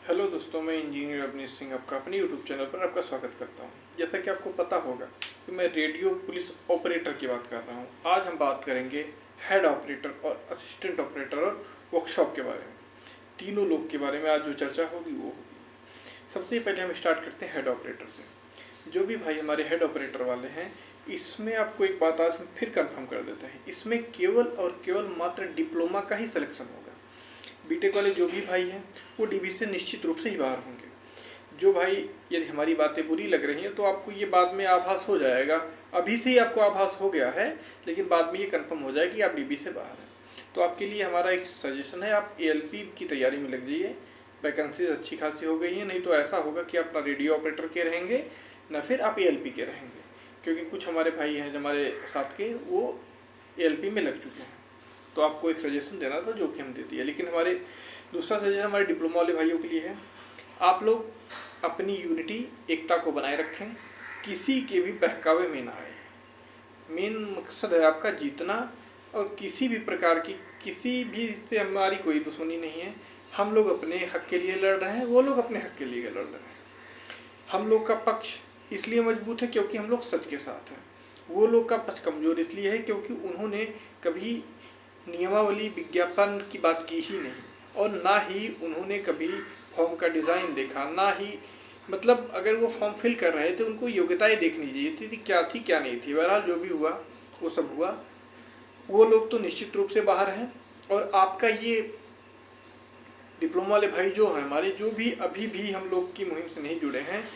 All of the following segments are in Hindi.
हेलो दोस्तों, मैं इंजीनियर अवनीश सिंह आपका अपने यूट्यूब चैनल पर आपका स्वागत करता हूं। जैसा कि आपको पता होगा कि मैं रेडियो पुलिस ऑपरेटर की बात कर रहा हूं। आज हम बात करेंगे हेड ऑपरेटर और असिस्टेंट ऑपरेटर और वर्कशॉप के बारे में। तीनों लोग के बारे में आज जो चर्चा होगी वो होगी। सबसे पहले हम स्टार्ट करते हैं हेड ऑपरेटर से। जो भी भाई हमारे हेड ऑपरेटर वाले हैं, इसमें आपको एक बात आज फिर कंफर्म कर देते हैं, इसमें केवल और केवल मात्र डिप्लोमा का ही सिलेक्शन होगा। बीटेक वाले जो भी भाई हैं वो डीबी से निश्चित रूप से ही बाहर होंगे। जो भाई यदि हमारी बातें बुरी लग रही हैं तो आपको ये बाद में आभास हो जाएगा, अभी से ही आपको आभास हो गया है, लेकिन बाद में ये कंफर्म हो जाएगा कि आप डीबी से बाहर हैं। तो आपके लिए हमारा एक सजेशन है, आप एएलपी की तैयारी में लग जाइए। वैकेंसीज अच्छी खासी हो गई हैं, नहीं तो ऐसा होगा कि आप ना रेडियो ऑपरेटर के रहेंगे ना फिर आप एएलपी के रहेंगे, क्योंकि कुछ हमारे भाई हैं जो हमारे साथ के वो एएलपी में लग चुके हैं। तो आपको एक सजेशन देना था जो कि हम दे दिए। लेकिन हमारे दूसरा सजेशन हमारे डिप्लोमा वाले भाइयों के लिए है, आप लोग अपनी यूनिटी एकता को बनाए रखें, किसी के भी बहकावे में ना आए। मेन मकसद है आपका जीतना, और किसी भी प्रकार की किसी भी से हमारी कोई दुश्मनी नहीं है। हम लोग अपने हक के लिए लड़ रहे हैं, वो लोग अपने हक के लिए लड़ रहे हैं। हम लोग का पक्ष इसलिए मजबूत है क्योंकि हम लोग सच के साथ हैं। वो लोग का पक्ष कमज़ोर इसलिए है क्योंकि उन्होंने कभी नियमावली विज्ञापन की बात की ही नहीं, और ना ही उन्होंने कभी फॉर्म का डिज़ाइन देखा, ना ही मतलब अगर वो फॉर्म फिल कर रहे थे उनको योग्यताएं देखनी चाहिए थी क्या थी क्या नहीं थी। बहरहाल जो भी हुआ वो सब हुआ। वो लोग तो निश्चित रूप से बाहर हैं। और आपका ये डिप्लोमा वाले भाई जो हैं हमारे, जो भी अभी भी हम लोग की मुहिम से नहीं जुड़े हैं,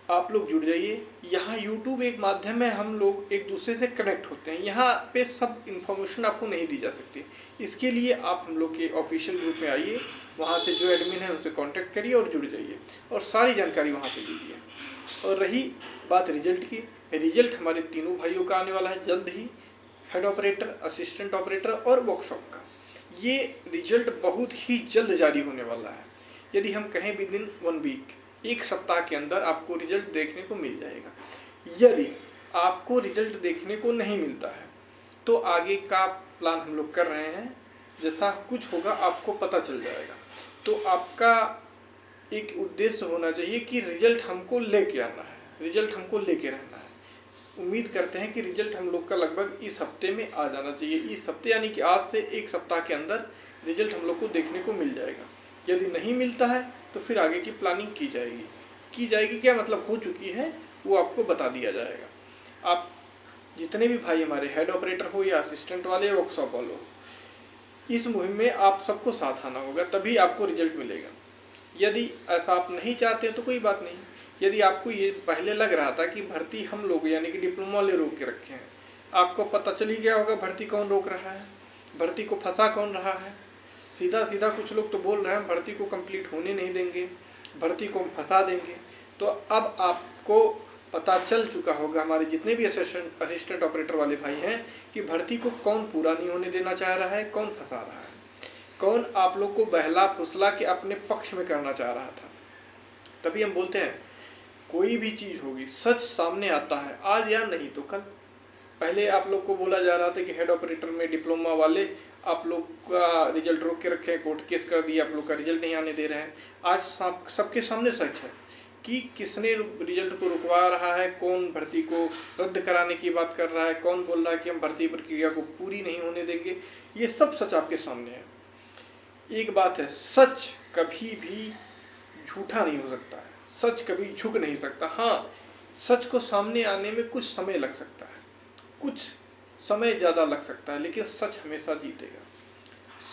आप लोग जुड़ जाइए। यहाँ यूट्यूब एक माध्यम है, हम लोग एक दूसरे से कनेक्ट होते हैं। यहाँ पे सब इन्फॉर्मेशन आपको नहीं दी जा सकती। इसके लिए आप हम लोग के ऑफिशियल ग्रुप में आइए, वहाँ से जो एडमिन है उनसे कांटेक्ट करिए और जुड़ जाइए और सारी जानकारी वहाँ से लीजिए। और रही बात रिजल्ट की, रिजल्ट हमारे तीनों भाइयों का आने वाला है जल्द ही, हेड ऑपरेटर, असिस्टेंट ऑपरेटर और वर्कशॉप का। ये रिजल्ट बहुत ही जल्द जारी होने वाला है। यदि हम कहें विद इन 1 वीक, एक सप्ताह के अंदर आपको रिजल्ट देखने को मिल जाएगा। यदि आपको रिजल्ट देखने को नहीं मिलता है तो आगे का प्लान हम लोग कर रहे हैं, जैसा कुछ होगा आपको पता चल जाएगा। तो आपका एक उद्देश्य होना चाहिए कि रिजल्ट हमको लेके आना है, रिजल्ट हमको लेके रहना है। उम्मीद करते हैं कि रिजल्ट हम लोग का लगभग इस हफ्ते में आ जाना चाहिए। इस हफ्ते यानी कि आज से एक सप्ताह के अंदर रिजल्ट हम लोग को देखने को मिल जाएगा। यदि नहीं मिलता है तो फिर आगे की प्लानिंग की जाएगी। क्या मतलब हो चुकी है वो आपको बता दिया जाएगा। आप जितने भी भाई हमारे हेड ऑपरेटर हो या असिस्टेंट वाले या वर्कशॉप वाले हो, इस मुहिम में आप सबको साथ आना होगा, तभी आपको रिजल्ट मिलेगा। यदि ऐसा आप नहीं चाहते तो कोई बात नहीं। यदि आपको ये पहले लग रहा था कि भर्ती हम लोग यानी कि डिप्लोमा वाले रोक के रखे हैं, आपको पता चल ही गया होगा भर्ती कौन रोक रहा है, भर्ती को फंसा कौन रहा है। सीधा सीधा कुछ लोग तो बोल रहे हैं भर्ती को कंप्लीट होने नहीं देंगे, भर्ती को हम फंसा देंगे। तो अब आपको पता चल चुका होगा, हमारे जितने भी असिस्टेंट ऑपरेटर वाले भाई हैं, कि भर्ती को कौन पूरा नहीं होने देना चाह रहा है, कौन फंसा रहा है, कौन आप लोग को बहला फुसला के अपने पक्ष में करना चाह रहा था। तभी हम बोलते हैं कोई भी चीज़ होगी, सच सामने आता है आज या नहीं तो कल। पहले आप लोग को बोला जा रहा था कि हेड ऑपरेटर में डिप्लोमा वाले आप लोग का रिजल्ट रोक के रखे, कोर्ट केस कर दिया, आप लोग का रिजल्ट नहीं आने दे रहे हैं। आज सबके सामने सच है कि किसने रिजल्ट को रुकवा रहा है, कौन भर्ती को रद्द कराने की बात कर रहा है, कौन बोल रहा है कि हम भर्ती प्रक्रिया को पूरी नहीं होने देंगे। ये सब सच आपके सामने है। एक बात है, सच कभी भी झूठा नहीं हो सकता है, सच कभी झुक नहीं सकता। हाँ, सच को सामने आने में कुछ समय लग सकता है, कुछ समय ज़्यादा लग सकता है, लेकिन सच हमेशा जीतेगा।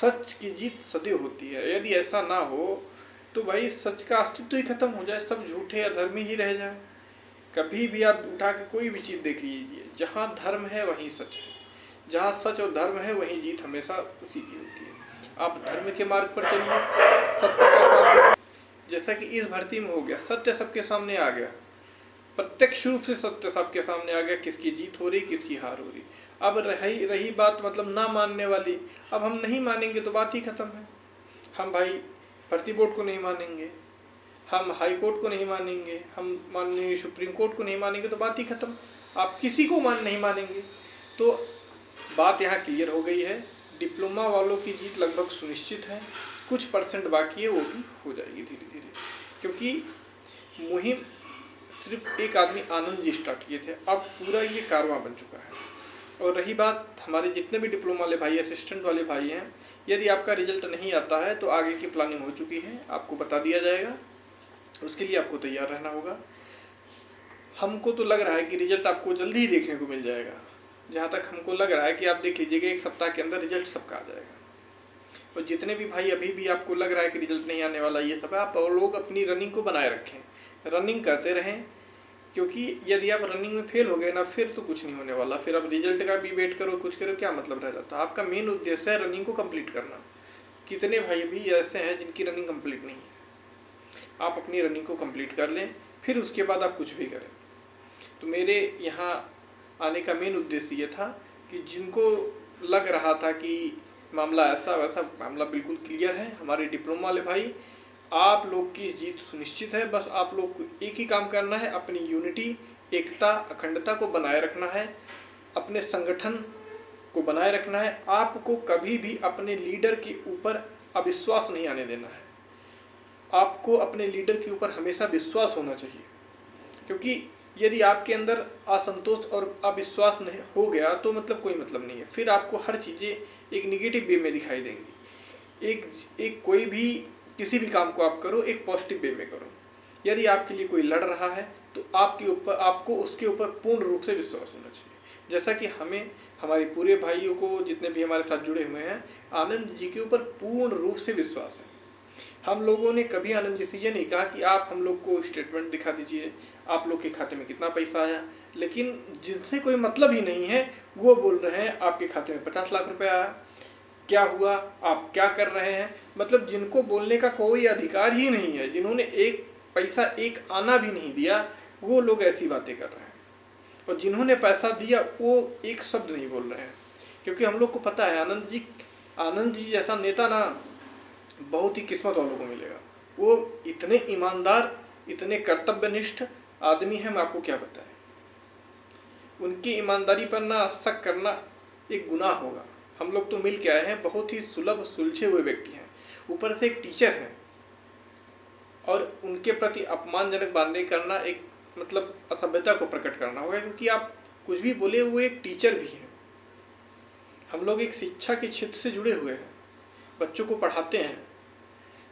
सच की जीत सदैव होती है। यदि ऐसा ना हो तो भाई सच का अस्तित्व ही खत्म हो जाए, सब झूठे अधर्मी ही रह जाए। कभी भी आप उठा के कोई भी चीज़ देख लीजिए, जहाँ धर्म है वहीं सच है, जहाँ सच और धर्म है वहीं जीत हमेशा उसी की होती है। आप धर्म के मार्ग पर चलिए, सत्य का साथ, जैसा कि इस भर्ती में हो गया, सत्य सबके सामने आ गया, प्रत्यक्ष रूप से सत्य सबके सामने आ गया, किसकी जीत हो रही किसकी हार हो रही। अब रही बात मतलब ना मानने वाली, अब हम नहीं मानेंगे तो बात ही खत्म है। हम भाई भर्ती बोर्ड को नहीं मानेंगे, हम हाई कोर्ट को नहीं मानेंगे, हम माननीय सुप्रीम कोर्ट को नहीं मानेंगे तो बात ही खत्म। आप किसी को नहीं मानेंगे। तो बात यहाँ क्लियर हो गई है, डिप्लोमा वालों की जीत लगभग सुनिश्चित है, कुछ परसेंट बाकी है, वो भी हो जाएगी धीरे धीरे। क्योंकि मुहिम सिर्फ एक आदमी आनंद जी स्टार्ट किए थे, अब पूरा ये कारवां बन चुका है। और रही बात हमारे जितने भी डिप्लोमा वाले भाई, असिस्टेंट वाले भाई हैं, यदि आपका रिजल्ट नहीं आता है तो आगे की प्लानिंग हो चुकी है, आपको बता दिया जाएगा, उसके लिए आपको तैयार रहना होगा। हमको तो लग रहा है कि रिजल्ट आपको जल्दी ही देखने को मिल जाएगा। जहाँ तक हमको लग रहा है कि आप देख लीजिएगा, एक सप्ताह के अंदर रिजल्ट सबका आ जाएगा। और जितने भी भाई अभी भी आपको लग रहा है कि रिजल्ट नहीं आने वाला, ये सब है, आप लोग अपनी रनिंग को बनाए रखें, रनिंग करते रहें, क्योंकि यदि आप रनिंग में फेल हो गए ना, फिर तो कुछ नहीं होने वाला। फिर आप रिजल्ट का भी वेट करो, कुछ करो, क्या मतलब रह जाता है। आपका मेन उद्देश्य है रनिंग को कंप्लीट करना। कितने भाई भी ऐसे हैं जिनकी रनिंग कंप्लीट नहीं है। आप अपनी रनिंग को कंप्लीट कर लें, फिर उसके बाद आप कुछ भी करें। तो मेरे यहाँ आने का मेन उद्देश्य ये था कि जिनको लग रहा था कि मामला ऐसा वैसा, मामला बिल्कुल क्लियर है। हमारे डिप्लोमा वाले भाई, आप लोग की जीत सुनिश्चित है। बस आप लोग को एक ही काम करना है, अपनी यूनिटी, एकता, अखंडता को बनाए रखना है, अपने संगठन को बनाए रखना है। आपको कभी भी अपने लीडर के ऊपर अविश्वास नहीं आने देना है। आपको अपने लीडर के ऊपर हमेशा विश्वास होना चाहिए, क्योंकि यदि आपके अंदर असंतोष और अविश्वास नहीं हो गया तो मतलब कोई मतलब नहीं है। फिर आपको हर चीज़ें एक निगेटिव वे में दिखाई देंगी। एक कोई भी किसी भी काम को आप करो, एक पॉजिटिव वे में करो। यदि आपके लिए कोई लड़ रहा है तो आपको उसके ऊपर पूर्ण रूप से विश्वास होना चाहिए। जैसा कि हमें, हमारे पूरे भाइयों को, जितने भी हमारे साथ जुड़े हुए हैं, आनंद जी के ऊपर पूर्ण रूप से विश्वास है। हम लोगों ने कभी आनंद जी से ये नहीं कहा कि आप हम लोग को स्टेटमेंट दिखा दीजिए, आप लोग के खाते में कितना पैसा आया। लेकिन जिनसे कोई मतलब ही नहीं है वो बोल रहे हैं आपके खाते में 50 लाख रुपए आया, क्या हुआ, आप क्या कर रहे हैं। मतलब जिनको बोलने का कोई अधिकार ही नहीं है, जिन्होंने एक पैसा एक आना भी नहीं दिया, वो लोग ऐसी बातें कर रहे हैं। और जिन्होंने पैसा दिया वो एक शब्द नहीं बोल रहे हैं। क्योंकि हम लोग को पता है आनंद जी जैसा नेता ना बहुत ही किस्मत वालों को मिलेगा। वो इतने ईमानदार, इतने कर्तव्यनिष्ठ आदमी हैं, मैं आपको क्या बताएं। उनकी ईमानदारी पर ना शक करना एक गुनाह होगा। हम लोग तो मिल के आए हैं, बहुत ही सुलभ सुलझे हुए व्यक्ति हैं, ऊपर से एक टीचर हैं, और उनके प्रति अपमानजनक बातें करना एक मतलब असभ्यता को प्रकट करना होगा। क्योंकि आप कुछ भी बोले, वो एक टीचर भी हैं। हम लोग एक शिक्षा के क्षेत्र से जुड़े हुए हैं, बच्चों को पढ़ाते हैं,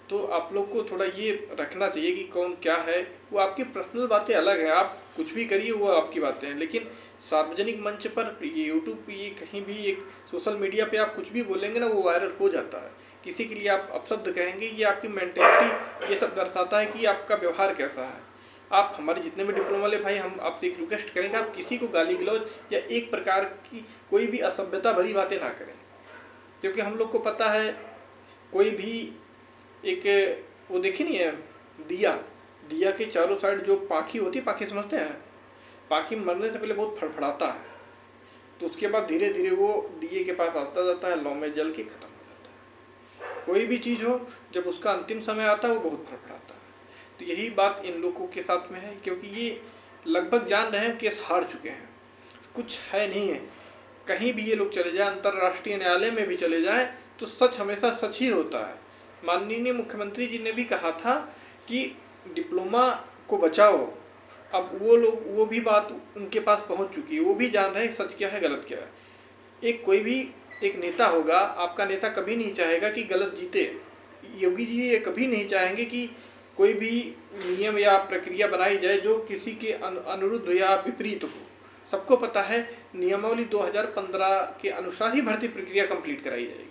तो आप लोग को थोड़ा ये रखना चाहिए कि कौन क्या है। वो आपकी पर्सनल बातें अलग हैं, आप कुछ भी करिए, वो आपकी बातें हैं। लेकिन सार्वजनिक मंच पर, ये यूट्यूब पे, ये कहीं भी, एक सोशल मीडिया पे आप कुछ भी बोलेंगे ना, वो वायरल हो जाता है। किसी के लिए आप अपशब्द कहेंगे, ये आपकी मेंटेलिटी, ये सब दर्शाता है कि आपका व्यवहार कैसा है। आप, हमारे जितने भी डिप्लोमा वाले भाई, हम आपसे एक रिक्वेस्ट करेंगे, आप किसी को गाली गलौज या एक प्रकार की कोई भी असभ्यता भरी बातें ना करें। क्योंकि हम लोग को पता है, कोई भी एक, वो देखी नहीं है, दिया के चारों साइड जो पाखी होती है, पाखी समझते हैं, पाखी मरने से पहले बहुत फड़फड़ाता है, तो उसके बाद धीरे धीरे वो दिए के पास आता जाता है, लौ में जल के खत्म हो जाता है। कोई भी चीज़ हो, जब उसका अंतिम समय आता है वो बहुत फड़फड़ाता है। तो यही बात इन लोगों के साथ में है, क्योंकि ये लगभग जान रहे हैं केस हार चुके हैं, कुछ है नहीं है। कहीं भी ये लोग चले जाए, अंतर्राष्ट्रीय न्यायालय में भी चले जाएं, तो सच हमेशा सच ही होता है। माननीय मुख्यमंत्री जी ने भी कहा था कि डिप्लोमा को बचाओ। अब वो भी बात उनके पास पहुंच चुकी है, वो भी जान रहे हैं सच क्या है, गलत क्या है। कोई भी एक नेता होगा, आपका नेता कभी नहीं चाहेगा कि गलत जीते। योगी जी ये कभी नहीं चाहेंगे कि कोई भी नियम या प्रक्रिया बनाई जाए जो किसी के अनुरुद्ध या विपरीत हो। सबको पता है नियमावली 2015 के अनुसार ही भर्ती प्रक्रिया कंप्लीट कराई जाएगी।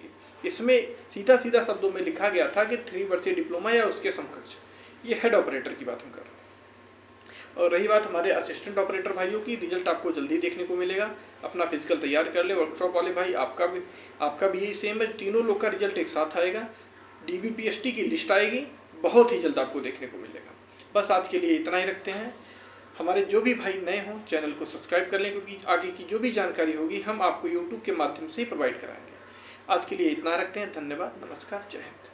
इसमें सीधा सीधा शब्दों में लिखा गया था कि 3 वर्षीय डिप्लोमा या उसके समकक्ष। ये हेड ऑपरेटर की बात हम कर रहे हैं। और रही बात हमारे असिस्टेंट ऑपरेटर भाइयों की, रिजल्ट आपको जल्दी देखने को मिलेगा। अपना फिजिकल तैयार कर ले। वर्कशॉप वाले भाई, आपका भी यही सेम है, तीनों लोग का रिजल्ट एक साथ आएगा। DBPST की लिस्ट आएगी, बहुत ही जल्द आपको देखने को मिलेगा। बस आज के लिए इतना ही रखते हैं। हमारे जो भी भाई नए हों, चैनल को सब्सक्राइब कर लें, क्योंकि आगे की जो भी जानकारी होगी हम आपको यूट्यूब के माध्यम से ही प्रोवाइड कराएंगे। आज के लिए इतना रखते हैं। धन्यवाद, नमस्कार, जय हिंद।